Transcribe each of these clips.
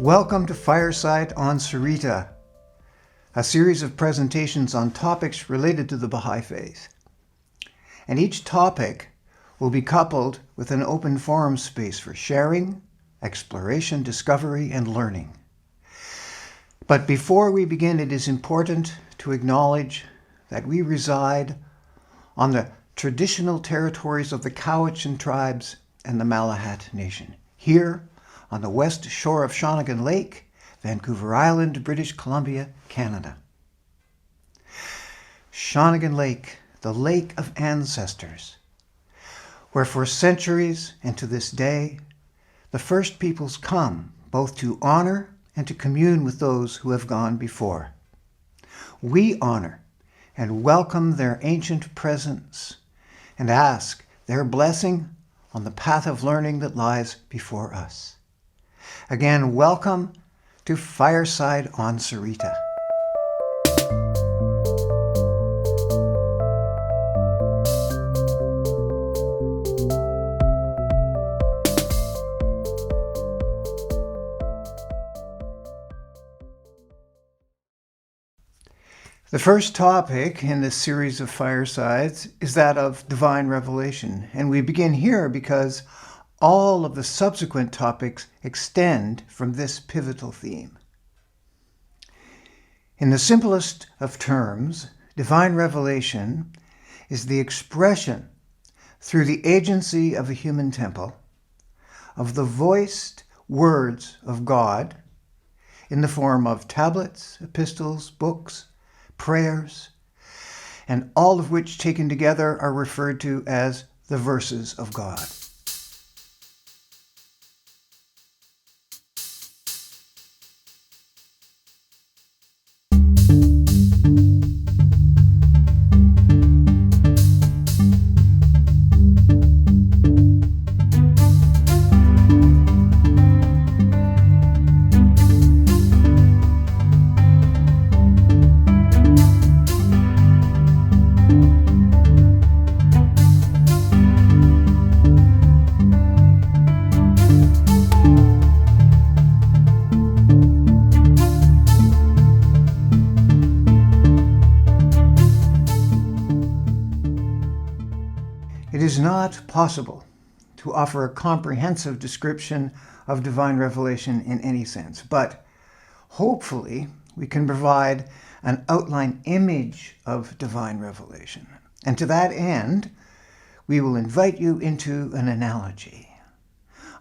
Welcome to Fireside on Sarita, a series of presentations on topics related to the Baha'i Faith. And each topic will be coupled with an open forum space for sharing, exploration, discovery, and learning. But before we begin, it is important to acknowledge that we reside on the traditional territories of the Cowichan tribes and the Malahat Nation, here on the west shore of Shawnigan Lake, Vancouver Island, British Columbia, Canada. Shawnigan Lake, the lake of ancestors, where for centuries and to this day, the first peoples come both to honor and to commune with those who have gone before. We honor and welcome their ancient presence and ask their blessing on the path of learning that lies before us. Again, welcome to Fireside on Sarita. The first topic in this series of firesides is that of divine revelation, and we begin here because all of the subsequent topics extend from this pivotal theme. In the simplest of terms, divine revelation is the expression through the agency of a human temple of the voiced words of God in the form of tablets, epistles, books, prayers, and all of which taken together are referred to as the verses of God. It is not possible to offer a comprehensive description of divine revelation in any sense, but hopefully we can provide an outline image of divine revelation. And to that end, we will invite you into an analogy.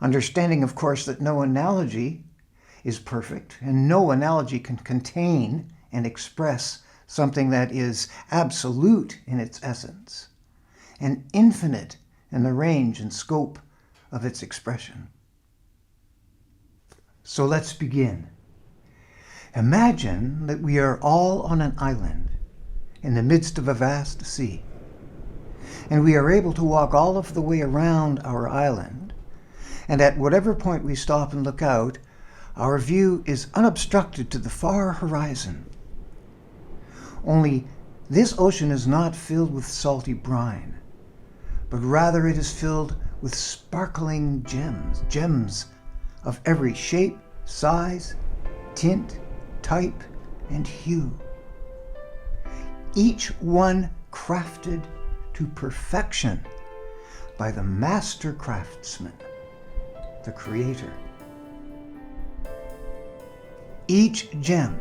Understanding, of course, that no analogy is perfect, and no analogy can contain and express something that is absolute in its essence and infinite in the range and scope of its expression. So let's begin. Imagine that we are all on an island in the midst of a vast sea, and we are able to walk all of the way around our island, and at whatever point we stop and look out, our view is unobstructed to the far horizon. Only this ocean is not filled with salty brine, but rather it is filled with sparkling gems of every shape, size, tint, type, and hue. Each one crafted to perfection by the master craftsman, the Creator. Each gem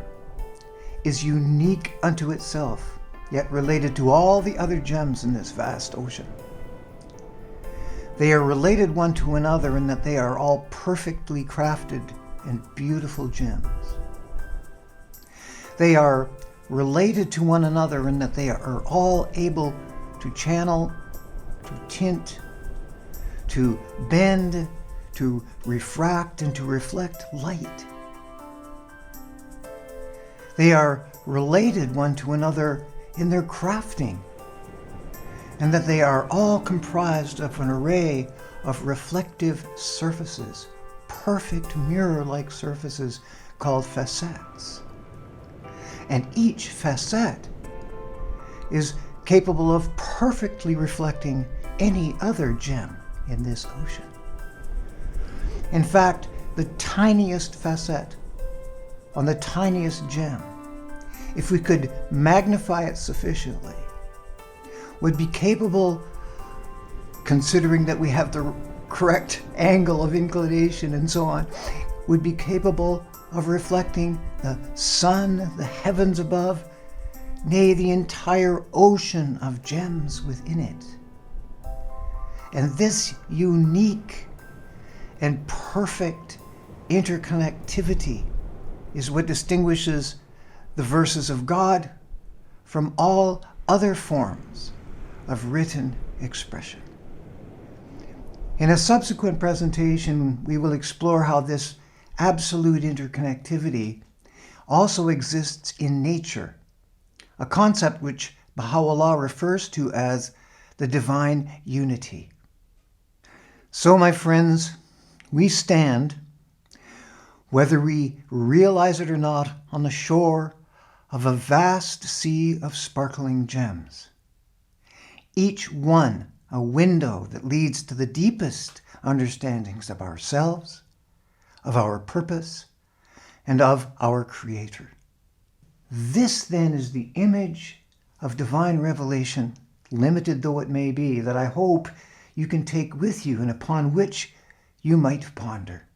is unique unto itself, yet related to all the other gems in this vast ocean. They are related one to another in that they are all perfectly crafted and beautiful gems. They are related to one another in that they are all able to channel, to tint, to bend, to refract, and to reflect light. They are related one to another in their crafting, and that they are all comprised of an array of reflective surfaces, perfect mirror-like surfaces called facets. And each facet is capable of perfectly reflecting any other gem in this ocean. In fact, the tiniest facet on the tiniest gem, if we could magnify it sufficiently, would be capable, considering that we have the correct angle of inclination and so on, would be capable of reflecting the sun, the heavens above, nay, the entire ocean of gems within it. And this unique and perfect interconnectivity is what distinguishes the verses of God from all other forms of written expression. In a subsequent presentation, we will explore how this absolute interconnectivity also exists in nature, a concept which Baha'u'llah refers to as the divine unity. So, my friends, we stand, whether we realize it or not, on the shore of a vast sea of sparkling gems, each one a window that leads to the deepest understandings of ourselves, of our purpose, and of our Creator. This, then, is the image of divine revelation, limited though it may be, that I hope you can take with you and upon which you might ponder.